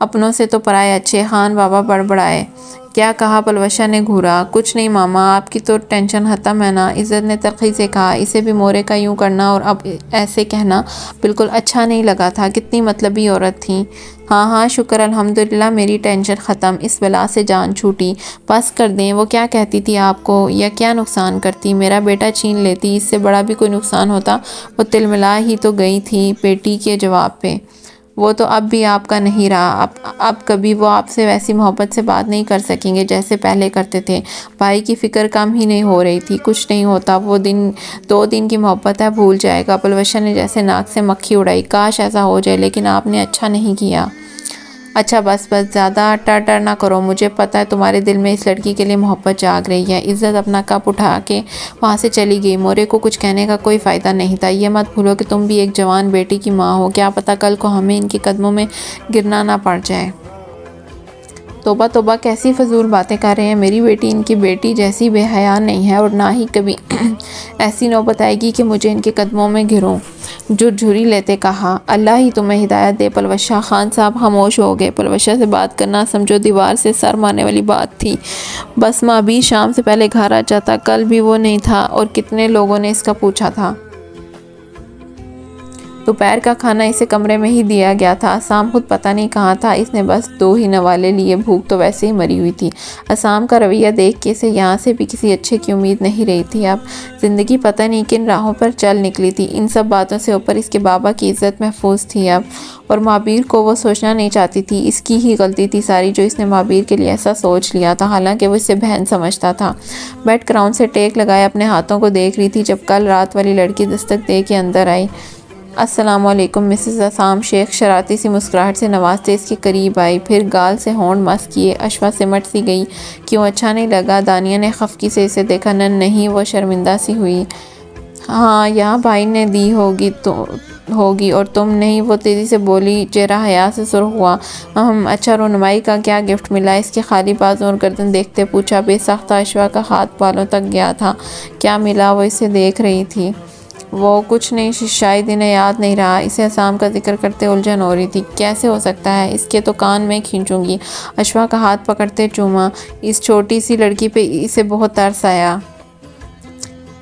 اپنوں سے تو پرائے اچھے، خان بابا بڑبڑائے۔ کیا کہا؟ پلوشا نے گھورا۔ کچھ نہیں ماما، آپ کی تو ٹینشن ختم ہے نا، عزت نے تلخی سے کہا۔ اسے بھی مورے کا یوں کرنا اور اب ایسے کہنا بالکل اچھا نہیں لگا تھا۔ کتنی مطلبی عورت تھی۔ ہاں ہاں شکر الحمدللہ، میری ٹینشن ختم، اس بلا سے جان چھوٹی۔ بس کر دیں، وہ کیا کہتی تھی آپ کو، یا کیا نقصان کرتی؟ میرا بیٹا چھین لیتی، اس سے بڑا بھی کوئی نقصان ہوتا۔ وہ تلملا ہی تو گئی تھی بیٹی کے جواب پہ۔ وہ تو اب بھی آپ کا نہیں رہا، اب کبھی وہ آپ سے ویسی محبت سے بات نہیں کر سکیں گے جیسے پہلے کرتے تھے۔ بھائی کی فکر کم ہی نہیں ہو رہی تھی۔ کچھ نہیں ہوتا، وہ 2 دن کی محبت ہے، بھول جائے گا۔ پلوشا نے جیسے ناک سے مکھی اڑائی۔ کاش ایسا ہو جائے، لیکن آپ نے اچھا نہیں کیا۔ اچھا بس زیادہ ٹر نہ کرو، مجھے پتہ ہے تمہارے دل میں اس لڑکی کے لیے محبت جاگ رہی ہے۔ عزت اپنا کپ اٹھا کے وہاں سے چلی گئی۔ مورے کو کچھ کہنے کا کوئی فائدہ نہیں تھا۔ یہ مت بھولو کہ تم بھی ایک جوان بیٹی کی ماں ہو، کیا پتہ کل کو ہمیں ان کے قدموں میں گرنا نہ پڑ جائے۔ توبہ توبہ، کیسی فضول باتیں کر رہے ہیں، میری بیٹی ان کی بیٹی جیسی بے حیا نہیں ہے، اور نہ ہی کبھی ایسی نوبت آئے گی کہ مجھے ان کے قدموں میں گروں۔ جھرجھری لیتے کہا۔ اللہ ہی تمہیں ہدایت دے پلوشا۔ خان صاحب خاموش ہو گئے۔ پلوشا سے بات کرنا سمجھو دیوار سے سر مارنے والی بات تھی۔ بس معابیر شام سے پہلے گھر آ جاتا، کل بھی وہ نہیں تھا، اور کتنے لوگوں نے اس کا پوچھا تھا۔ دوپہر کا کھانا اسے کمرے میں ہی دیا گیا تھا۔ اسام خود پتہ نہیں کہاں تھا، اس نے بس 2 ہی نوالے لیے، بھوک تو ویسے ہی مری ہوئی تھی۔ اسام کا رویہ دیکھ کے اسے یہاں سے بھی کسی اچھے کی امید نہیں رہی تھی۔ اب زندگی پتہ نہیں کن راہوں پر چل نکلی تھی۔ ان سب باتوں سے اوپر اس کے بابا کی عزت محفوظ تھی اب، اور معابیر کو وہ سوچنا نہیں چاہتی تھی۔ اس کی ہی غلطی تھی ساری جو اس نے معابیر کے لیے ایسا سوچ لیا تھا، حالانکہ وہ اسے بہن سمجھتا تھا۔ بیڈ کراؤن سے ٹیک لگائے اپنے ہاتھوں کو دیکھ رہی تھی، جب کل رات والی لڑکی دستک دے کے اندر آئی۔ السلام علیکم مسز اسام شیخ شرارتی سی مسکراہٹ سے نوازتے اس کے قریب آئی، پھر گال سے ہونٹ مس کیے۔ اشوا سمٹ سی گئی۔ کیوں، اچھا نہیں لگا؟ دانیہ نے خفگی سے اسے دیکھا۔ نہیں، وہ شرمندہ سی ہوئی۔ ہاں، یہاں بھائی نے دی ہوگی اور تم نہیں، وہ تیزی سے بولی، چہرہ حیا سے سرخ ہوا۔ اچھا، رونمائی کا کیا گفٹ ملا؟ اس کے خالی بازوں اور گردن دیکھتے پوچھا۔ بے ساختہ اشوا کا ہاتھ بالوں تک گیا تھا۔ کیا ملا؟ وہ اسے دیکھ رہی تھی۔ وہ کچھ نہیں، شاید انہیں یاد نہیں رہا۔ اسے اسام کا ذکر کرتے الجھن ہو رہی تھی۔ کیسے ہو سکتا ہے؟ اس کے تو کان میں کھینچوں گی۔ اشوا کا ہاتھ پکڑتے چوما۔ اس چھوٹی سی لڑکی پہ اسے بہت ترس آیا۔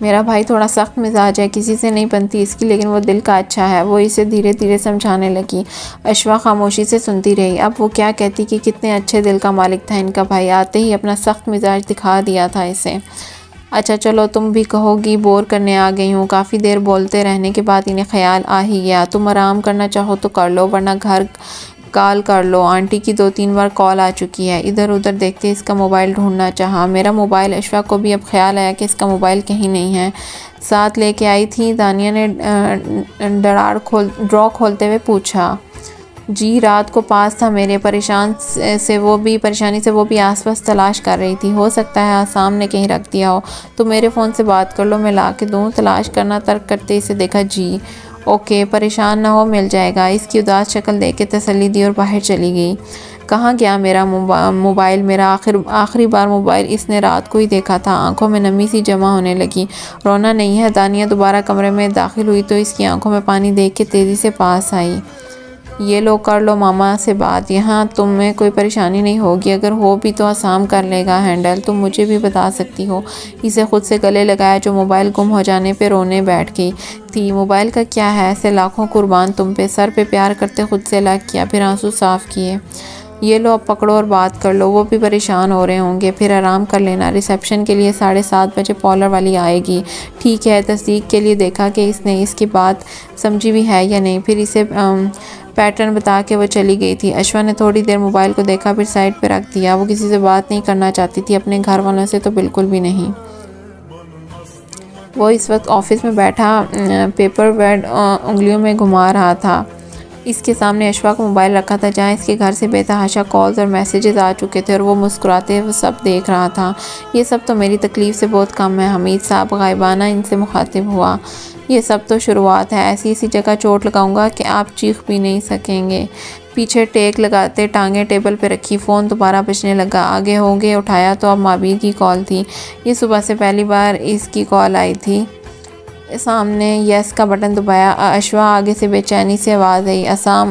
میرا بھائی تھوڑا سخت مزاج ہے، کسی سے نہیں بنتی اس کی، لیکن وہ دل کا اچھا ہے۔ وہ اسے دھیرے دھیرے سمجھانے لگی۔ اشوا خاموشی سے سنتی رہی۔ اب وہ کیا کہتی کہ کتنے اچھے دل کا مالک تھا ان کا بھائی، آتے ہی اپنا سخت مزاج دکھا دیا تھا اسے۔ اچھا چلو، تم بھی کہو گی بور کرنے آ گئی ہوں۔ کافی دیر بولتے رہنے کے بعد انہیں خیال آ ہی گیا۔ تم آرام کرنا چاہو تو کر لو، ورنہ گھر کال کر لو، آنٹی کی 2-3 بار کال آ چکی ہے۔ ادھر ادھر دیکھتے اس کا موبائل ڈھونڈنا چاہا۔ میرا موبائل؟ اشوا کو بھی اب خیال آیا کہ اس کا موبائل کہیں نہیں ہے۔ ساتھ لے کے آئی تھی؟ دانیہ نے ڈرا کھولتے ہوئے پوچھا۔ جی، رات کو پاس تھا میرے۔ پریشانی سے وہ بھی آس پاس تلاش کر رہی تھی، ہو سکتا ہے اسام نے کہیں رکھ دیا ہو۔ تو میرے فون سے بات کر لو، میں لا کے دوں؟ تلاش کرنا ترک کرتے اسے دیکھا۔ جی اوکے، پریشان نہ ہو، مل جائے گا۔ اس کی اداس شکل دیکھ کے تسلی دی اور باہر چلی گئی۔ کہاں گیا میرا موبائل؟ میرا آخری بار موبائل اس نے رات کو ہی دیکھا تھا۔ آنکھوں میں نمی سی جمع ہونے لگی۔ رونا نہیں ہے؟ دانیہ دوبارہ کمرے میں داخل ہوئی تو اس کی آنکھوں میں پانی دیکھ کے تیزی سے پاس آئی۔ یہ لو، کر لو ماما سے بات، یہاں تمہیں کوئی پریشانی نہیں ہوگی، اگر ہو بھی تو اسام کر لے گا ہینڈل، تم مجھے بھی بتا سکتی ہو۔ اسے خود سے گلے لگایا جو موبائل گم ہو جانے پہ رونے بیٹھ گئی تھی۔ موبائل کا کیا ہے، ایسے لاکھوں قربان تم پہ، سر پہ پیار کرتے خود سے الگ کیا، پھر آنسو صاف کیے۔ یہ لو، اب پکڑو اور بات کر لو، وہ بھی پریشان ہو رہے ہوں گے، پھر آرام کر لینا۔ ریسیپشن کے لیے 7:30 بجے پارلر والی آئے گی۔ ٹھیک ہے۔ تصدیق کے لیے دیکھا کہ اس نے اس کی بات سمجھی بھی ہے یا نہیں، پھر اسے پیٹرن بتا کے وہ چلی گئی تھی۔ اشوا نے تھوڑی دیر موبائل کو دیکھا، پھر سائڈ پہ رکھ دیا۔ وہ کسی سے بات نہیں کرنا چاہتی تھی، اپنے گھر والوں سے تو بالکل بھی نہیں۔ وہ اس وقت آفس میں بیٹھا پیپر ویڈ انگلیوں میں گھما رہا تھا۔ اس کے سامنے اشوا کا موبائل رکھا تھا، جہاں اس کے گھر سے بے تحاشا کالز اور میسیجز آ چکے تھے، اور وہ مسکراتے وہ سب دیکھ رہا تھا۔ یہ سب تو میری تکلیف سے بہت کم ہے، حمید صاحب غائبانہ ان سے مخاطب ہوا۔ یہ سب تو شروعات ہے، ایسی جگہ چوٹ لگاؤں گا کہ آپ چیخ بھی نہیں سکیں گے۔ پیچھے ٹیک لگاتے ٹانگیں ٹیبل پہ رکھی، فون دوبارہ بجنے لگا۔ آگے ہو گے اٹھایا تو اب معابیر کی کال تھی۔ یہ صبح سے پہلی بار اس کی کال آئی تھی۔ سامنے یس کا بٹن دبایا۔ اشوا آگے سے بے چینی سے آواز آئی، اسام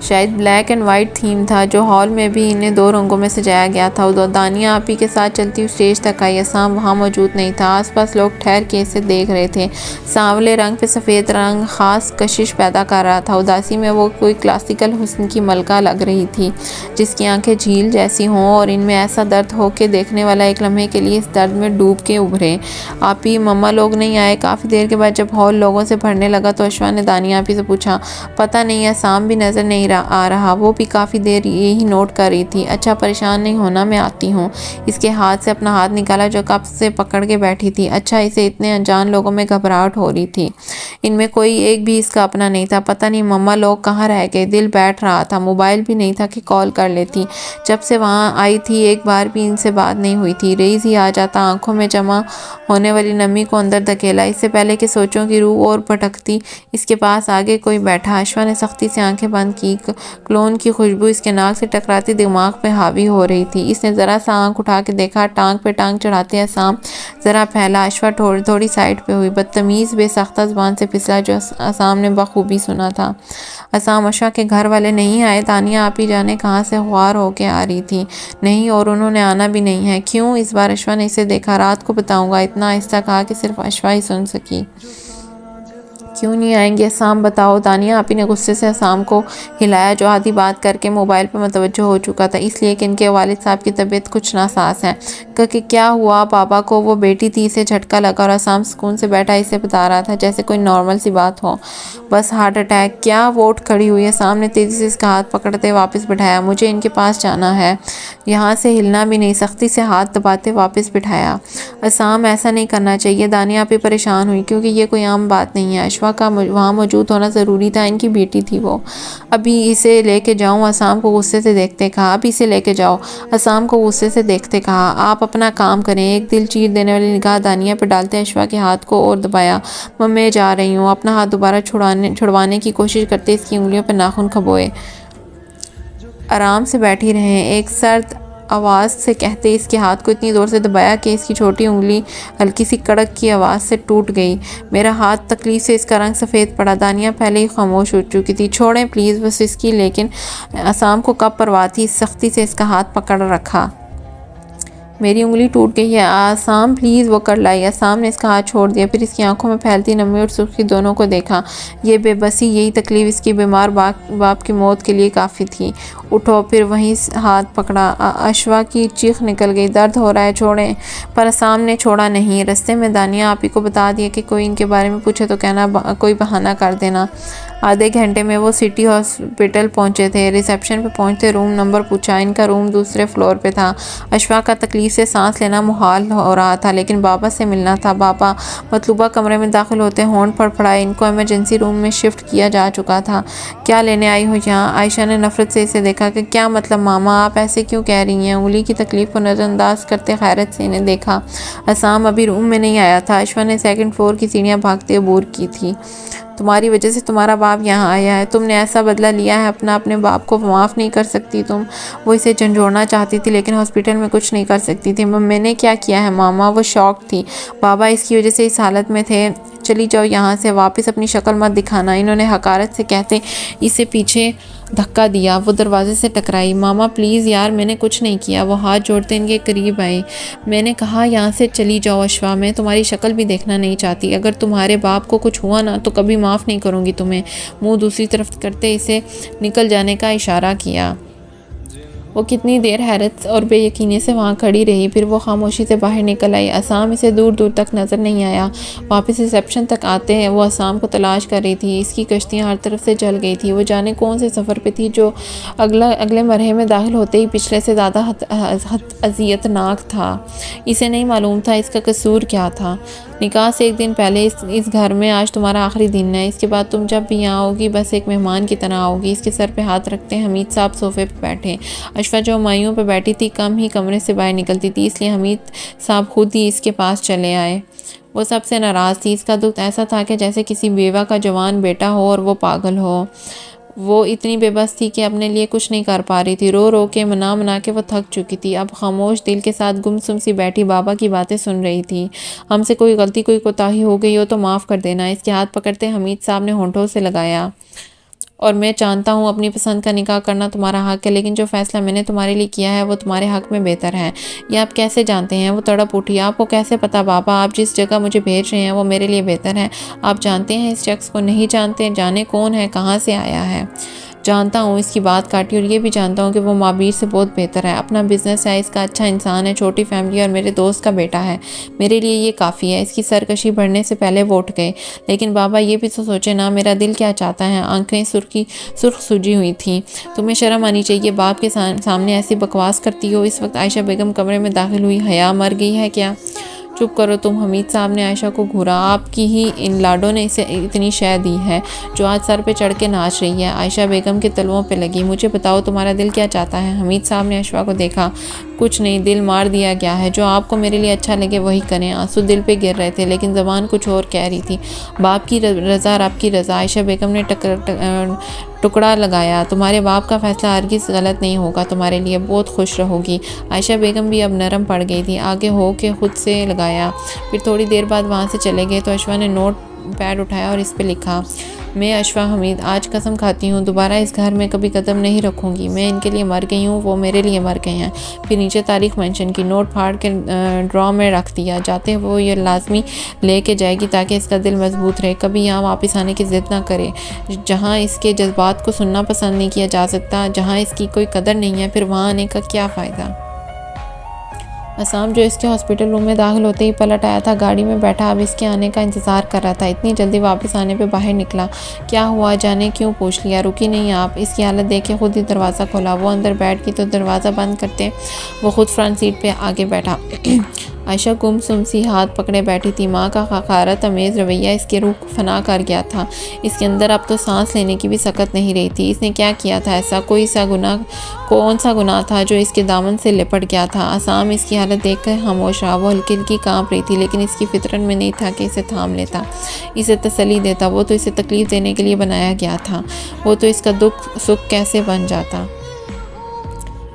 شاید بلیک اینڈ وائٹ تھیم تھا جو ہال میں بھی انہیں 2 رنگوں میں سجایا گیا تھا۔ دانیہ آپی کے ساتھ چلتی ہوئی اسٹیج تک آئی۔ عصام وہاں موجود نہیں تھا۔ آس پاس لوگ ٹھہر کے اسے دیکھ رہے تھے۔ سانولے رنگ پہ سفید رنگ خاص کشش پیدا کر رہا تھا۔ اداسی میں وہ کوئی کلاسیکل حسن کی ملکہ لگ رہی تھی جس کی آنکھیں جھیل جیسی ہوں اور ان میں ایسا درد ہو کہ دیکھنے والا ایک لمحے کے لیے اس درد میں ڈوب کے ابھرے۔ آپی مما لوگ نہیں آئے؟ کافی دیر کے بعد جب ہال لوگوں سے بھرنے لگا تو اشوا نے دانیہ آپی سے پوچھا، پتہ نہیں عصام بھی نظر نہیں آ رہا؟ وہ بھی کافی دیر یہی نوٹ کر رہی تھی۔ اچھا پریشان نہیں ہونا، میں آتی ہوں۔ اس کے ہاتھ سے اپنا ہاتھ نکالا جو کب سے پکڑ کے بیٹھی تھی۔ اچھا اسے اتنے انجان لوگوں میں گھبراہٹ ہو رہی تھی، ان میں کوئی ایک بھی اس کا اپنا نہیں تھا۔ پتہ نہیں مما لوگ کہاں رہ گئے؟ دل بیٹھ رہا تھا، موبائل بھی نہیں تھا کہ کال کر لیتی۔ جب سے وہاں آئی تھی ایک بار بھی ان سے بات نہیں ہوئی تھی۔ ریز ہی آ جاتا، آنکھوں میں جمع ہونے والی نمی کو اندر دھکیلا۔ اس سے پہلے کہ سوچوں کی روح اور بھٹکتی، اس کے پاس آگے کوئی بیٹھا۔ اشوا نے سختی سے آنکھیں بند کی۔ کلون کی خوشبو اس کے ناک سے ٹکراتی دماغ پہ حاوی ہو رہی تھی۔ اس نے ذرا سا آنکھ اٹھا کے دیکھا، ٹانگ پہ ٹانگ چڑھاتے عصام ذرا پھیلا۔ اشوا تھوڑی سائڈ پہ ہوئی، بدتمیز بے ساختہ زبان سے پھسلا جو عصام نے بخوبی سنا تھا۔ عصام، اشوا کے گھر والے نہیں آئے؟ دانیہ آپی جانے کہاں سے خوار ہو کے آ رہی تھی۔ نہیں، اور انہوں نے آنا بھی نہیں ہے۔ کیوں؟ اس بار اشوا نے اسے دیکھا۔ رات کو بتاؤں گا، اتنا آہستہ کہا کہ صرف اشوا ہی سن سکی۔ کیوں نہیں آئیں گے عصام؟ بتاؤ۔ دانیہ آپی نے غصے سے عصام کو ہلایا جو آدھی بات کر کے موبائل پہ متوجہ ہو چکا تھا۔ اس لیے کہ ان کے والد صاحب کی طبیعت کچھ ناساز ہے۔ کہ کیا ہوا بابا کو؟ وہ بیٹی تھی، اسے جھٹکا لگا اور عصام سکون سے بیٹھا اسے بتا رہا تھا جیسے کوئی نارمل سی بات ہو۔ بس ہارٹ اٹیک۔ کیا؟ وہ اٹھ کھڑی ہوئی۔ عصام نے تیزی سے اس کا ہاتھ پکڑتے واپس بٹھایا۔ مجھے ان کے پاس جانا ہے، یہاں سے ہلنا بھی نہیں۔ سختی سے ہاتھ دباتے واپس بٹھایا۔ عصام، ایسا نہیں کرنا چاہیے۔ دانیہ آپی پریشان ہوئی کیونکہ یہ کوئی عام بات نہیں ہے۔ اشوا کا وہاں موجود ہونا ضروری تھا، ان کی بیٹی تھی وہ۔ ابھی اسے لے کے جاؤں؟ عصام کو غصے سے دیکھتے کہا۔ ابھی اسے لے کے جاؤ، عصام کو غصے سے دیکھتے کہا۔ آپ اپنا کام کریں۔ ایک دل چیر دینے والی نگاہ دانیہ پہ ڈالتے اشوا کے ہاتھ کو اور دبایا۔ میں جا رہی ہوں۔ اپنا ہاتھ دوبارہ چھڑوانے کی کوشش کرتے اس کی انگلیوں پہ ناخن کھبوئے۔ آرام سے بیٹھی رہیں، ایک سرد آواز سے کہتے اس کے ہاتھ کو اتنی زور سے دبایا کہ اس کی چھوٹی انگلی ہلکی سی کڑک کی آواز سے ٹوٹ گئی۔ میرا ہاتھ، تکلیف سے اس کا رنگ سفید پڑا۔ دانیہ پہلے ہی خاموش ہو چکی تھی۔ چھوڑیں پلیز، بس اس کی، لیکن عصام کو کب پرواہ تھی، سختی سے اس کا ہاتھ پکڑ رکھا۔ میری انگلی ٹوٹ گئی ہے عصام پلیز، وہ کر لائی۔ عصام نے اس کا ہاتھ چھوڑ دیا، پھر اس کی آنکھوں میں پھیلتی نمی اور سرخی دونوں کو دیکھا۔ یہ بے بسی، یہی تکلیف اس کی بیمار باپ کی موت کے لیے کافی تھی۔ اٹھو، پھر وہیں ہاتھ پکڑا۔ اشوا کی چیخ نکل گئی، درد ہو رہا ہے، چھوڑیں۔ پر عصام نے چھوڑا نہیں۔ رستے میں دانیہ آپی کو بتا دیا کہ کوئی ان کے بارے میں پوچھے تو کہنا کوئی بہانہ کر دینا۔ آدھے گھنٹے میں وہ سٹی ہاسپٹل پہنچے تھے۔ ریسیپشن پہ پہنچتے روم نمبر پوچھا۔ ان کا روم دوسرے فلور پہ تھا۔ اشوا کا تکلیف سے سانس لینا محال ہو رہا تھا، لیکن بابا سے ملنا تھا۔ بابا مطلوبہ کمرے میں داخل ہوتے ہونٹ پھڑپڑائے۔ ان کو ایمرجنسی روم میں شفٹ کیا جا چکا تھا۔ کیا لینے آئی ہو یہاں؟ عائشہ نے نفرت سے اسے دیکھا۔ کہ کیا مطلب ماما، آپ ایسے کیوں کہہ رہی ہیں؟ انگلی کی تکلیف کو نظر انداز کرتے خیرت سے انہیں دیکھا۔ عصام ابھی روم میں نہیں آیا تھا، اشوا نے سیکنڈ فلور کی سیڑھیاں بھاگتے عبور کی تھی۔ تمہاری وجہ سے تمہارا باپ یہاں آیا ہے، تم نے ایسا بدلہ لیا ہے اپنے باپ کو معاف نہیں کر سکتی تم؟ وہ اسے جھنجھوڑنا چاہتی تھی لیکن ہاسپٹل میں کچھ نہیں کر سکتی تھی۔ میں نے کیا کیا ہے ماما؟ وہ شاک تھی۔ بابا اس کی وجہ سے اس حالت میں تھے۔ چلی جاؤ یہاں سے، واپس اپنی شکل مت دکھانا، انہوں نے حقارت سے کہتے اسے پیچھے دھکا دیا۔ وہ دروازے سے ٹکرائی۔ ماما پلیز یار، میں نے کچھ نہیں کیا۔ وہ ہاتھ جوڑتے ان کے قریب آئی۔ میں نے کہا یہاں سے چلی جاؤ اشوا، میں تمہاری شکل بھی دیکھنا نہیں چاہتی۔ اگر تمہارے باپ کو کچھ ہوا نا تو کبھی معاف نہیں کروں گی تمہیں۔ منہ دوسری طرف کرتے اسے نکل جانے کا اشارہ کیا۔ وہ کتنی دیر حیرت اور بے یقینی سے وہاں کھڑی رہی، پھر وہ خاموشی سے باہر نکل آئی۔ عصام اسے دور دور تک نظر نہیں آیا۔ واپس ریسیپشن تک آتے ہیں وہ عصام کو تلاش کر رہی تھی۔ اس کی کشتیاں ہر طرف سے جل گئی تھی۔ وہ جانے کون سے سفر پہ تھی جو اگلے مرحلے میں داخل ہوتے ہی پچھلے سے زیادہ اذیت ناک تھا۔ اسے نہیں معلوم تھا اس کا قصور کیا تھا۔ نکاح سے ایک دن پہلے اس گھر میں آج تمہارا آخری دن ہے، اس کے بعد تم جب بھی یہاں آؤگی بس ایک مہمان کی طرح آؤگی۔ اس کے سر پہ ہاتھ رکھتے حمید صاحب صوفے پہ بیٹھے۔ اشوا جو مائیوں پہ بیٹھی تھی کم ہی کمرے سے باہر نکلتی تھی، اس لیے حمید صاحب خود ہی اس کے پاس چلے آئے۔ وہ سب سے ناراض تھی۔ اس کا دکھ ایسا تھا کہ جیسے کسی بیوہ کا جوان بیٹا ہو اور وہ پاگل ہو۔ وہ اتنی بے بس تھی کہ اپنے لیے کچھ نہیں کر پا رہی تھی۔ رو رو کے منا کے وہ تھک چکی تھی۔ اب خاموش دل کے ساتھ گمسم سی بیٹھی بابا کی باتیں سن رہی تھی۔ ہم سے کوئی غلطی، کوئی کوتاہی ہو گئی ہو تو معاف کر دینا، اس کے ہاتھ پکڑتے حمید صاحب نے ہونٹوں سے لگایا۔ اور میں جانتا ہوں اپنی پسند کا نکاح کرنا تمہارا حق ہے، لیکن جو فیصلہ میں نے تمہارے لیے کیا ہے وہ تمہارے حق میں بہتر ہے۔ یہ آپ کیسے جانتے ہیں؟ وہ تڑپ اٹھی۔ آپ کو کیسے پتا بابا؟ آپ جس جگہ مجھے بھیج رہے ہیں وہ میرے لیے بہتر ہے۔ آپ جانتے ہیں اس شخص کو؟ نہیں جانتے؟ جانے کون ہے، کہاں سے آیا ہے؟ جانتا ہوں، اس کی بات کاٹی، اور یہ بھی جانتا ہوں کہ وہ معابیر سے بہت بہتر ہے، اپنا بزنس ہے، اس کا اچھا انسان ہے، چھوٹی فیملی اور میرے دوست کا بیٹا ہے، میرے لیے یہ کافی ہے۔ اس کی سرکشی بڑھنے سے پہلے وہ اٹھ گئے۔ لیکن بابا یہ بھی تو سوچے نا، میرا دل کیا چاہتا ہے؟ آنکھیں سرخ سجی ہوئی تھیں۔ تمہیں شرم آنی چاہیے، باپ کے سامنے ایسی بکواس کرتی ہو۔ اس وقت عائشہ بیگم کمرے میں داخل ہوئی۔ حیا مر گئی ہے کیا؟ چپ کرو تم، حمید صاحب نے عائشہ کو گھورا۔ آپ کی ہی ان لاڈوں نے اسے اتنی شے دی ہے جو آج سر پہ چڑھ کے ناچ رہی ہے۔ عائشہ بیگم کے تلوؤں پہ لگی۔ مجھے بتاؤ تمہارا دل کیا چاہتا ہے؟ حمید صاحب نے اشوا کو دیکھا۔ کچھ نہیں، دل مار دیا گیا ہے، جو آپ کو میرے لیے اچھا لگے وہی کریں۔ آنسو دل پہ گر رہے تھے لیکن زبان کچھ اور کہہ رہی تھی۔ باپ کی رضا رب کی رضا۔ عائشہ بیگم نے ٹکڑا لگایا۔ تمہارے باپ کا فیصلہ ہرگز غلط نہیں ہوگا، تمہارے لیے بہت خوش رہو گی۔ عائشہ بیگم بھی اب نرم پڑ گئی تھی۔ آگے ہو کے خود سے لگایا۔ پھر تھوڑی دیر بعد وہاں سے چلے گئے تو اشوا نے نوٹ پیڈ اٹھایا اور اس پہ لکھا، میں اشوا حمید آج قسم کھاتی ہوں دوبارہ اس گھر میں کبھی قدم نہیں رکھوں گی۔ میں ان کے لیے مر گئی ہوں، وہ میرے لیے مر گئے ہیں۔ پھر نیچے تاریخ مینشن کی۔ نوٹ پھاڑ کے ڈرا میں رکھ دیا۔ جاتے ہوئے وہ یہ لازمی لے کے جائے گی تاکہ اس کا دل مضبوط رہے، کبھی یہاں واپس آنے کی ضد نہ کرے۔ جہاں اس کے جذبات کو سننا پسند نہیں کیا جا سکتا، جہاں اس کی کوئی قدر نہیں ہے، پھر وہاں آنے کا کیا فائدہ؟ عصام جو اس کے ہاسپٹل روم میں داخل ہوتے ہی پلٹ آیا تھا، گاڑی میں بیٹھا، اب اس کے آنے کا انتظار کر رہا تھا۔ اتنی جلدی واپس آنے پہ باہر نکلا۔ کیا ہوا؟ جانے کیوں پوچھ لیا؟ رکی نہیں آپ؟ اس کی حالت دیکھ کے خود ہی دروازہ کھولا۔ وہ اندر بیٹھ گئی تو دروازہ بند کرتے وہ خود فرنٹ سیٹ پہ آگے بیٹھا۔ عائشہ گم سم سی ہاتھ پکڑے بیٹھی تھی۔ ماں کا حقارت امیز رویہ اس کے روح کو فنا کر گیا تھا۔ اس کے اندر اب تو سانس لینے کی بھی سکت نہیں رہی تھی۔ اس نے کیا کیا تھا ایسا؟ کون سا گناہ تھا جو اس کے دامن سے لپٹ گیا تھا؟ عصام اس کی حالت دیکھ کر خاموش رہا۔ وہ ہلکی ہلکی کانپ رہی تھی لیکن اس کی فطرت میں نہیں تھا کہ اسے تھام لیتا، اسے تسلی دیتا۔ وہ تو اسے تکلیف دینے کے لیے بنایا گیا تھا، وہ تو اس کا دکھ سکھ کیسے بن جاتا۔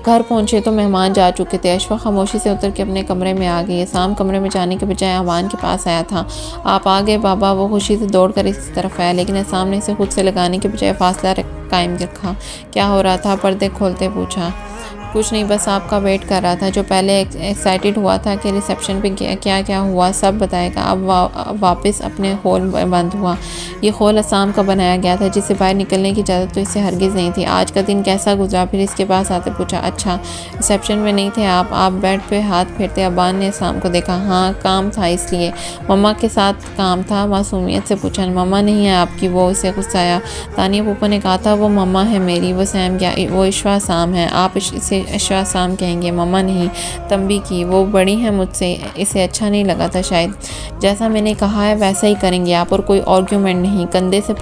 گھر پہنچے تو مہمان جا چکے تھے۔ اشوا خاموشی سے اتر کے اپنے کمرے میں آ گئی۔ عصام کمرے میں جانے کے بجائے احوان کے پاس آیا تھا۔ آپ آ گئے بابا؟ وہ خوشی سے دوڑ کر اس طرف آیا لیکن عصام نے اسے خود سے لگانے کے بجائے فاصلہ قائم رکھا۔ کیا ہو رہا تھا؟ پردے کھولتے پوچھا۔ کچھ نہیں، بس آپ کا ویٹ کر رہا تھا۔ جو پہلے ایکسائٹڈ ہوا تھا کہ ریسیپشن پہ کیا ہوا سب بتائے گا، اب واپس اپنے ہول بند ہوا۔ یہ ہول عصام کا بنایا گیا تھا جس سے باہر نکلنے کی اجازت تو اس سے ہرگز نہیں تھی۔ آج کا دن کیسا گزرا؟ پھر اس کے پاس آتے پوچھا۔ اچھا، ریسیپشن میں نہیں تھے آپ بیڈ پہ ہاتھ پھیرتے ابان نے عصام کو دیکھا۔ ہاں، کام تھا اس لیے۔ مما کے ساتھ کام تھا؟ معصومیت سے پوچھا۔ مما نہیں ہے آپ کی؟ وہ اسے غصہ آیا۔ تانیہ پھوپھو نے کہا تھا وہ مما ہے میری، وہ سیم کیا؟ وہ اشوا عصام ہے، آپ اسے اشوا عصام کہیں گے، مما نہیں۔ تنبیہ کی۔ وہ بڑی ہیں مجھ سے، اسے اچھا نہیں لگا تھا شاید۔ جیسا میں نے کہا ہے ویسا ہی کریں گے آپ، اور کوئی آرگیومنٹ نہیں۔ کندھے سے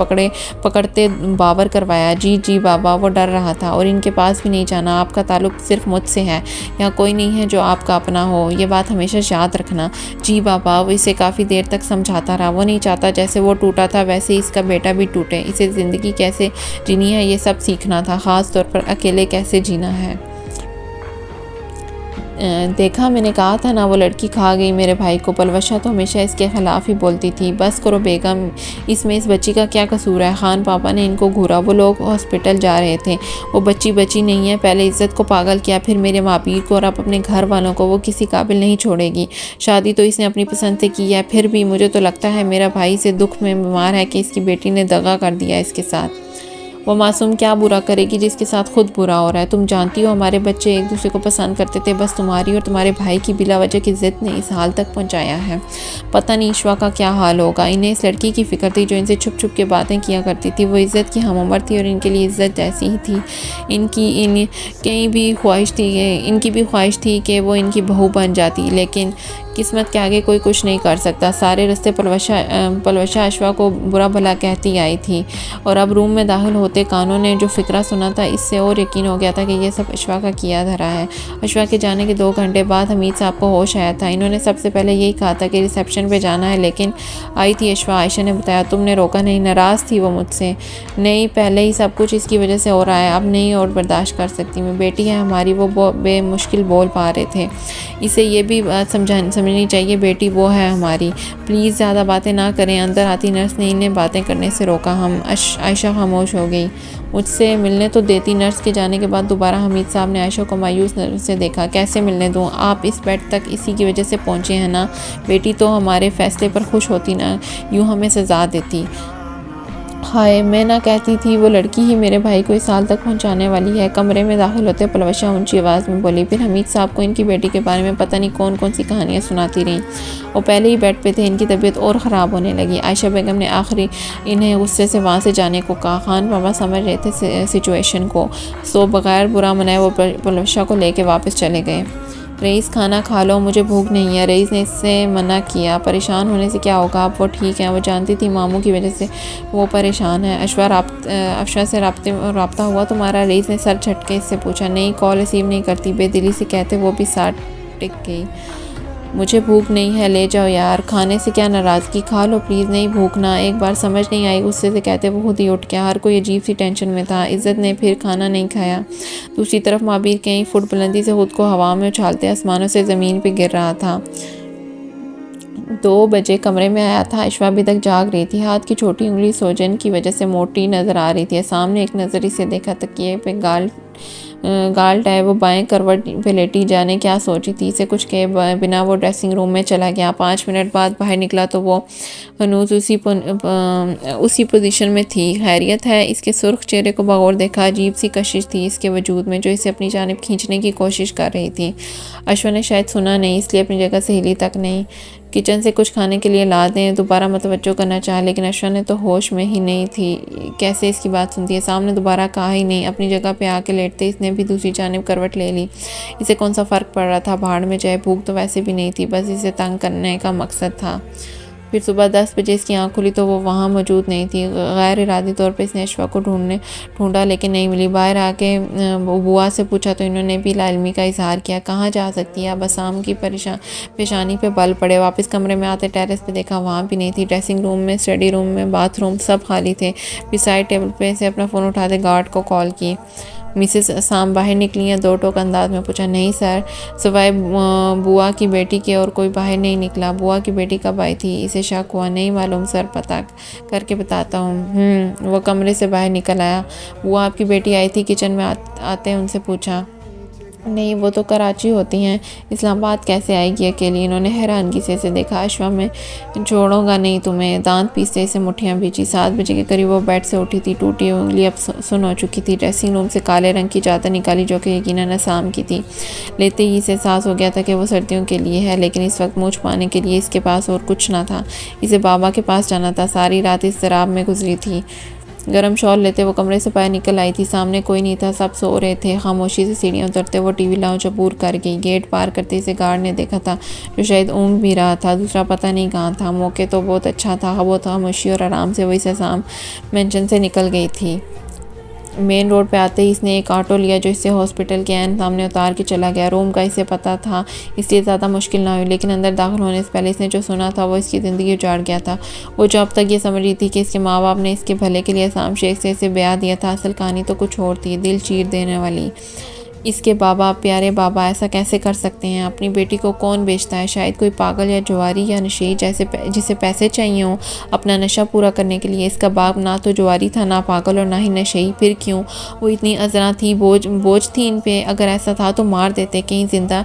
پکڑتے باور کروایا۔ جی بابا۔ وہ ڈر رہا تھا۔ اور ان کے پاس بھی نہیں جانا، آپ کا تعلق صرف مجھ سے ہے، یہاں کوئی نہیں ہے جو آپ کا اپنا ہو، یہ بات ہمیشہ یاد رکھنا۔ جی بابا۔ وہ اسے کافی دیر تک سمجھاتا رہا۔ وہ نہیں چاہتا جیسے وہ ٹوٹا تھا ویسے اس کا بیٹا بھی ٹوٹے۔ اسے زندگی کیسے جینی ہے یہ سب سیکھنا تھا، خاص طور پر اکیلے کیسے جینا ہے۔ دیکھا، میں نے کہا تھا نا وہ لڑکی کھا گئی میرے بھائی کو۔ پلوشہ تو ہمیشہ اس کے خلاف ہی بولتی تھی۔ بس کرو بیگم، اس میں اس بچی کا کیا قصور ہے؟ خان پاپا نے ان کو گھورا، وہ لوگ ہاسپٹل جا رہے تھے۔ وہ بچی نہیں ہے، پہلے عزت کو پاگل کیا، پھر میرے مابیر کو اور اب اپنے گھر والوں کو وہ کسی قابل نہیں چھوڑے گی۔ شادی تو اس نے اپنی پسند سے کی ہے، پھر بھی مجھے تو لگتا ہے میرا بھائی سے دکھ میں بیمار ہے کہ اس کی بیٹی نے دغا کر دیا اس کے ساتھ۔ وہ معصوم کیا برا کرے گی جس کے ساتھ خود برا ہو رہا ہے؟ تم جانتی ہو ہمارے بچے ایک دوسرے کو پسند کرتے تھے، بس تمہاری اور تمہارے بھائی کی بلا وجہ کی ضد نے اس حال تک پہنچایا ہے۔ پتہ نہیں اشوا کا کیا حال ہوگا۔ انہیں اس لڑکی کی فکر تھی جو ان سے چھپ چھپ کے باتیں کیا کرتی تھی۔ وہ عزت کی ہم عمر تھی اور ان کے لیے عزت جیسی ہی تھی۔ ان کی بھی خواہش تھی کہ وہ ان کی بہو بن جاتی، لیکن قسمت کے آگے کوئی کچھ نہیں کر سکتا۔ سارے رستے پلوشہ اشوا کو برا بھلا کہتی آئی تھی، اور اب روم میں داخل ہوتے کانوں نے جو فقرہ سنا تھا اس سے اور یقین ہو گیا تھا کہ یہ سب اشوا کا کیا دھرا ہے۔ اشوا کے جانے کے 2 گھنٹے بعد حمید صاحب کو ہوش آیا تھا۔ انہوں نے سب سے پہلے یہی کہا تھا کہ ریسیپشن پہ جانا ہے، لیکن آئی تھی اشوا۔ عائشہ نے بتایا۔ تم نے روکا نہیں؟ ناراض تھی وہ مجھ سے؟ نہیں، پہلے ہی سب کچھ اس کی وجہ سے ہو رہا ہے، اب نہیں اور برداشت کر سکتی میں۔ بیٹی ہے ہماری، وہ بے مشکل بول پا رہے تھے۔ اسے یہ بھی بات سمجھانی سمجھنی چاہیے، بیٹی وہ ہے ہماری، پلیز زیادہ باتیں نہ کریں۔ اندر آتی نرس نے انہیں باتیں کرنے سے روکا۔ عائشہ خاموش ہو گئی۔ مجھ سے ملنے تو دیتی۔ نرس کے جانے کے بعد دوبارہ حمید صاحب نے عائشہ کو مایوس نظر سے دیکھا۔ کیسے ملنے دوں؟ آپ اس بیڈ تک اسی کی وجہ سے پہنچے ہیں نا؟ بیٹی تو ہمارے فیصلے پر خوش ہوتی نا، یوں ہمیں سزا دیتی۔ ہائے، میں نہ کہتی تھی، وہ لڑکی ہی میرے بھائی کو اس حال تک پہنچانے والی ہے۔ کمرے میں داخل ہوتے پلوشہ اونچی آواز میں بولی۔ پھر حمید صاحب کو ان کی بیٹی کے بارے میں پتہ نہیں کون کون سی کہانیاں سناتی رہیں۔ وہ پہلے ہی بیڈ پہ تھے، ان کی طبیعت اور خراب ہونے لگی۔ عائشہ بیگم نے آخری انہیں غصے سے وہاں سے جانے کو کہا۔ خان بابا سمجھ رہے تھے سچویشن کو، سو بغیر برا منائے وہ پلوشہ کو لے کے واپس چلے گئے۔ رئیس کھانا کھا لو، مجھے بھوک نہیں ہے۔ رئیس نے اس سے منع کیا۔ پریشان ہونے سے کیا ہوگا، اب وہ ٹھیک ہیں۔ وہ جانتی تھی ماموں کی وجہ سے وہ پریشان ہے۔ افشا سے رابطہ ہوا تمہارا؟ رئیس نے سر جھٹکے اس سے پوچھا۔ نہیں، کال ریسیو نہیں کرتی، بے دلی سے کہتے وہ بھی ساتھ ٹک گئی۔ مجھے بھوک نہیں ہے، لے جاؤ یار، کھانے سے کیا ناراضگی، کھا لو پلیز۔ نہیں بھوکنا، ایک بار سمجھ نہیں آئی، غصے سے کہتے وہ خود ہی اٹھ گیا۔ ہر کوئی عجیب سی ٹینشن میں تھا۔ عزت نے پھر کھانا نہیں کھایا۔ دوسری طرف معابر کئی فٹ بلندی سے خود کو ہوا میں اچھالتے آسمانوں سے زمین پہ گر رہا تھا۔ 2 بجے کمرے میں آیا تھا۔ عائشہ ابھی تک جاگ رہی تھی۔ ہاتھ کی چھوٹی انگلی سوجن کی وجہ سے موٹی نظر آ رہی تھی۔ سامنے ایک نظر اسے دیکھا، تکیے پہ گال ٹائے وہ بائیں کروٹ پہ لیٹی، جانے کیا سوچی تھی۔ اسے کچھ کہے بنا وہ ڈریسنگ روم میں چلا گیا۔ 5 منٹ بعد باہر نکلا تو وہ ہنوز اسی پوزیشن میں تھی۔ خیریت ہے؟ اس کے سرخ چہرے کو بغور دیکھا۔ عجیب سی کشش تھی اس کے وجود میں جو اسے اپنی جانب کھینچنے کی کوشش کر رہی تھی۔ عائشہ نے شاید سنا نہیں، اس لیے اپنی جگہ سے ہلی تک نہیں۔ کچن سے کچھ کھانے کے لیے لا دیں، دوبارہ متوجہ کرنا چاہا، لیکن عائشہ نے تو ہوش میں ہی نہیں تھی، کیسے اس کی بات سنتی ہے۔ سامنے دوبارہ کہا ہی نہیں۔ اپنی جگہ پہ آ کے لیٹتے اس نے بھی دوسری جانب کروٹ لے لی۔ اسے کون سا فرق پڑ رہا تھا، بھاڑ میں جائے، بھوک تو ویسے بھی نہیں تھی، بس اسے تنگ کرنے کا مقصد تھا۔ پھر صبح 10 بجے اس کی آنکھ کھلی تو وہ وہاں موجود نہیں تھی۔ غیر ارادی طور پر اس نے عائشہ کو ڈھونڈا لیکن نہیں ملی۔ باہر آ کے بوا سے پوچھا تو انہوں نے بھی لا علمی کا اظہار کیا۔ کہاں جا سکتی ہے؟ اب اسام کی پیشانی پہ بل پڑے۔ واپس کمرے میں آتے ٹیرس پہ دیکھا، وہاں بھی نہیں تھی۔ ڈریسنگ روم میں، اسٹڈی روم میں، باتھ روم سب خالی تھے۔ بیسائڈ ٹیبل پہ سے اپنا فون اٹھاتے گارڈ کو کال کی۔ مسز اسام باہر نکلی ہیں؟ 2 ٹوک انداز میں پوچھا۔ نہیں سر، سوائے بوا کی بیٹی کے اور کوئی باہر نہیں نکلا۔ بوا کی بیٹی کب آئی تھی؟ اسے شک ہوا۔ نہیں معلوم سر، پتہ کر کے بتاتا ہوں۔ وہ کمرے سے باہر نکل آیا۔ بوا آپ کی بیٹی آئی تھی؟ کچن میں آتے ان سے پوچھا۔ نہیں، وہ تو کراچی ہوتی ہیں، اسلام آباد کیسے آئے گی اکیلی؟ انہوں نے حیرانگی سے اسے دیکھا۔ عائشہ میں چھوڑوں گا نہیں تمہیں، دانت پیستے اسے مٹھیاں بھیجی۔ 7 بجے کے قریب وہ بیڈ سے اٹھی تھی، ٹوٹی انگلی اب سن ہو چکی تھی۔ ڈریسنگ روم سے کالے رنگ کی چادر نکالی جو کہ یقیناً اسام کی تھی۔ لیتے ہی اسے احساس ہو گیا تھا کہ وہ سردیوں کے لیے ہے، لیکن اس وقت منہ چھپانے کے لیے اس کے پاس اور کچھ نہ تھا۔ اسے بابا کے پاس جانا تھا۔ ساری رات اضطراب میں گزری تھی۔ گرم شال لیتے وہ کمرے سے باہر نکل آئی تھی۔ سامنے کوئی نہیں تھا، سب سو رہے تھے۔ خاموشی سے سیڑھیاں اترتے وہ ٹی وی لاؤنج عبور کر گئی۔ گیٹ پار کرتے اسے گارڈ نے دیکھا تھا جو شاید اونگ بھی رہا تھا، دوسرا پتہ نہیں کہاں تھا۔ موقع تو بہت اچھا تھا، بہت خاموشی اور آرام سے وہ اس اسام مینشن سے نکل گئی تھی۔ مین روڈ پہ آتے ہی اس نے ایک آٹو لیا جو اسے ہاسپٹل کے عین سامنے اتار کے چلا گیا۔ روم کا اسے پتہ تھا، اس لیے زیادہ مشکل نہ ہوئی، لیکن اندر داخل ہونے سے پہلے اس نے جو سنا تھا وہ اس کی زندگی اجاڑ گیا تھا۔ وہ جو اب تک یہ سمجھ رہی تھی کہ اس کے ماں باپ نے اس کے بھلے کے لیے اسام شیخ سے اسے بیعت دیا تھا، اصل کہانی تو کچھ اور تھی، دل چیر دینے والی۔ اس کے بابا، پیارے بابا ایسا کیسے کر سکتے ہیں؟ اپنی بیٹی کو کون بیچتا ہے؟ شاید کوئی پاگل یا جواری یا نشئی جسے پیسے چاہیے ہوں اپنا نشہ پورا کرنے کے لیے۔ اس کا باپ نہ تو جواری تھا، نہ پاگل اور نہ ہی نشئی، پھر کیوں؟ وہ اتنی عذرا تھی، بوجھ تھی ان پہ؟ اگر ایسا تھا تو مار دیتے، کہیں زندہ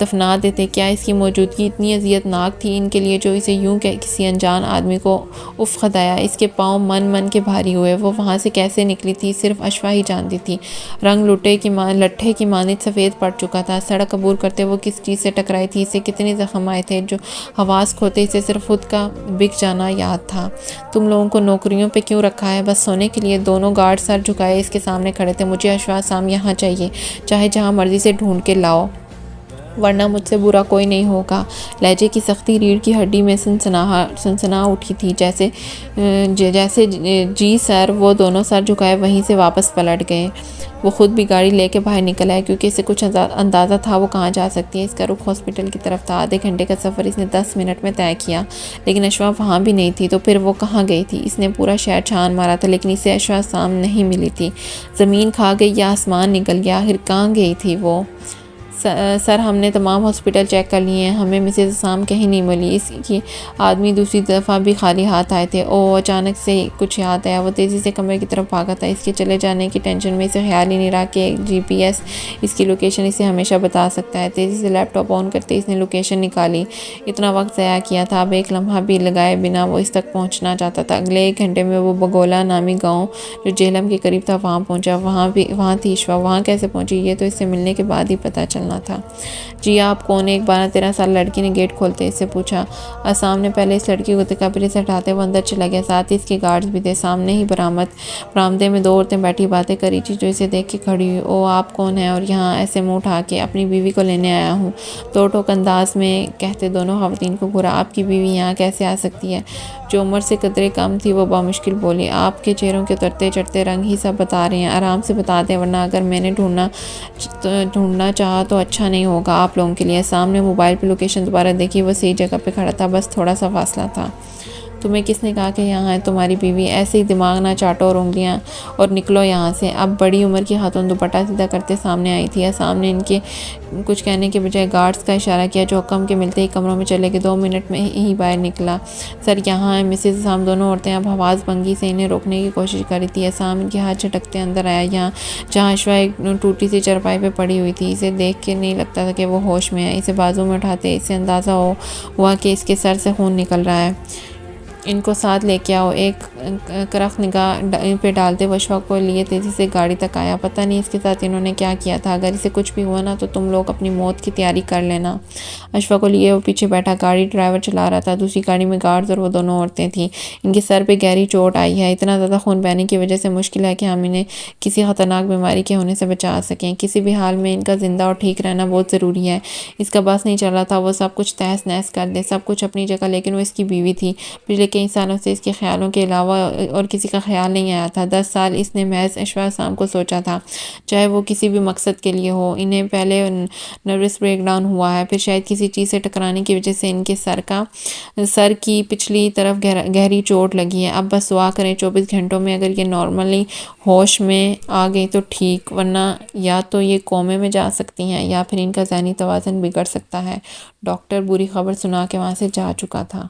دفنا دیتے۔ کیا اس کی موجودگی اتنی اذیت ناک تھی ان کے لیے جو اسے یوں کہ کسی انجان آدمی کو اف خدایا؟ اس کے پاؤں من کے بھاری ہوئے۔ وہ وہاں سے کیسے نکلی تھی صرف عائشہ ہی جانتی تھی۔ رنگ لٹھے کی مانند سفید پڑ چکا تھا۔ سڑک عبور کرتے وہ کس چیز سے ٹکرائی تھی؟ اسے کتنے زخم آئے تھے جو حواس کھوتے اسے صرف خود کا بک جانا یاد تھا۔ تم لوگوں کو نوکریوں پہ کیوں رکھا ہے؟ بس سونے کے لیے؟ دونوں گارڈ سر جھکائے اس کے سامنے کھڑے تھے۔ مجھے عائشہ اسام یہاں چاہیے، چاہے جہاں مرضی سے ڈھونڈ کے لاؤ، ورنہ مجھ سے برا کوئی نہیں ہوگا۔ لہجے کی سختی ریڑھ کی ہڈی میں سنسنا اٹھی تھی، جیسے جی سر۔ وہ دونوں سر جھکائے وہیں سے واپس پلٹ گئے۔ وہ خود بھی گاڑی لے کے باہر نکل آئے کیونکہ اسے کچھ اندازہ تھا وہ کہاں جا سکتی ہے۔ اس کا رخ ہاسپٹل کی طرف تھا۔ آدھے گھنٹے کا سفر اس نے 10 منٹ میں طے کیا، لیکن عائشہ وہاں بھی نہیں تھی۔ تو پھر وہ کہاں گئی تھی؟ اس نے پورا شہر چھان مارا تھا لیکن اسے عائشہ اسام نہیں ملی تھی۔ زمین کھا گئی یا آسمان نگل گیا؟ آخر کہاں گئی تھی وہ؟ سر ہم نے تمام ہاسپٹل چیک کر لیے ہیں، ہمیں مسز اسام کہیں نہیں ملی۔ اس کی آدمی دوسری دفعہ بھی خالی ہاتھ آئے تھے۔ اچانک سے کچھ یاد آیا، وہ تیزی سے کمرے کی طرف بھاگا تھا۔ اس کے چلے جانے کی ٹینشن میں اسے خیال ہی نہیں رہا کہ جی پی ایس اس کی لوکیشن اسے ہمیشہ بتا سکتا ہے۔ تیزی سے لیپ ٹاپ آن کرتے اس نے لوکیشن نکالی۔ اتنا وقت ضائع کیا تھا، اب ایک لمحہ بھی لگائے بنا وہ اس تک پہنچنا چاہتا تھا۔ اگلے 1 گھنٹے میں وہ بگولا نامی گاؤں جو جہلم کے قریب تھا وہاں پہنچا۔ وہاں تھی اشوا۔ وہاں کیسے پہنچی یہ تو اس سے ملنے کے بعد ہی پتہ چلنا تھا۔ جی آپ کون؟ ایک 12-13 سال لڑکی نے گیٹ کھولتے اس سے پوچھا۔ اسام نے پہلے اس لڑکی کو دیکھا، پھر اسے ہٹاتے وہ اندر چلا گیا۔ ساتھ ہی اس کے گارڈز بھی تھے۔ سامنے ہی برآمدے میں 2 عورتیں بیٹھی باتیں کری تھی جو اسے دیکھ کے کھڑی ہوئی۔ آپ کون ہیں؟ اور یہاں ایسے منہ اٹھا کے؟ اپنی بیوی کو لینے آیا ہوں، تو ٹوک انداز میں کہتے دونوں خواتین کو گھورا۔ آپ کی بیوی یہاں کیسے آ سکتی ہے؟ جو عمر سے قدرے کم تھی وہ بامشکل بولی۔ آپ کے چہروں کے اترتے چڑھتے رنگ ہی سب بتا رہے ہیں، آرام سے بتا دیں ورنہ اگر میں نے ڈھونڈنا چاہا تو اچھا نہیں ہوگا آپ لوگوں کے لیے۔ سامنے موبائل پہ لوکیشن دوبارہ دیکھی، وہ صحیح جگہ پہ کھڑا تھا، بس تھوڑا سا فاصلہ تھا۔ تمہیں کس نے کہا کہ یہاں ہے تمہاری بیوی؟ ایسے ہی دماغ نہ چاٹو اور انگلیاں اور نکلو یہاں سے۔ اب بڑی عمر کی خاتون دوپٹہ سیدھا کرتے سامنے آئی تھی۔ سامنے ان کے کچھ کہنے کے بجائے گارڈز کا اشارہ کیا جو حکم کے ملتے ہی کمروں میں چلے گئے۔ 2 منٹ میں ہی باہر نکلا۔ سر یہاں ہے مسز اسام۔ دونوں عورتیں اب حواس بھنگی سے انہیں روکنے کی کوشش کر رہی تھی۔ اسام ان کے ہاتھ جھٹکتے اندر آیا، جہاں اشوا ایک ٹوٹی سی چرپائی پہ پڑی ہوئی تھی۔ اسے دیکھ کے نہیں لگتا تھا کہ وہ ہوش میں ہے۔ اسے بازو میں اٹھاتے اسے اندازہ ہوا کہ اس کے سر سے خون نکل رہا ہے۔ ان کو ساتھ لے کے آؤ۔ ایک کرخ نگاہ پہ ڈالتے وہ اشوا کو لیے تیزی سے گاڑی تک آیا۔ پتہ نہیں اس کے ساتھ انہوں نے کیا کیا تھا، اگر اسے کچھ بھی ہوا نا تو تم لوگ اپنی موت کی تیاری کر لینا۔ اشوا کو لیے وہ پیچھے بیٹھا، گاڑی ڈرائیور چلا رہا تھا۔ دوسری گاڑی میں گارڈز اور وہ دونوں عورتیں تھیں۔ ان کے سر پہ گہری چوٹ آئی ہے، اتنا زیادہ خون بہنے کی وجہ سے مشکل ہے کہ ہم انہیں کسی خطرناک بیماری کے ہونے سے بچا سکیں۔ کسی بھی حال میں ان کا زندہ اور ٹھیک رہنا بہت ضروری ہے۔ اس کا بس نہیں چل رہا تھا وہ سب کچھ تہس نہس کر دے، سب کچھ اپنی جگہ، لیکن وہ اس کی بیوی تھی۔ پچھلے کئی سالوں سے اس کے خیالوں کے علاوہ اور کسی کا خیال نہیں آیا تھا۔ 10 سال اس نے محض اشوا اسام کو سوچا تھا، چاہے وہ کسی بھی مقصد کے لیے ہو۔ انہیں پہلے نروس بریک ڈاؤن ہوا ہے، پھر شاید کسی چیز سے ٹکرانے کی وجہ سے ان کے سر کی پچھلی طرف گہری چوٹ لگی ہے۔ اب بس دعا کریں 24 گھنٹوں میں اگر یہ نارملی ہوش میں آ گئی تو ٹھیک، ورنہ یا تو یہ کومے میں جا سکتی ہیں یا پھر ان کا ذہنی توازن بگڑ سکتا ہے۔ ڈاکٹر بری خبر سنا کے وہاں سے جا چکا تھا۔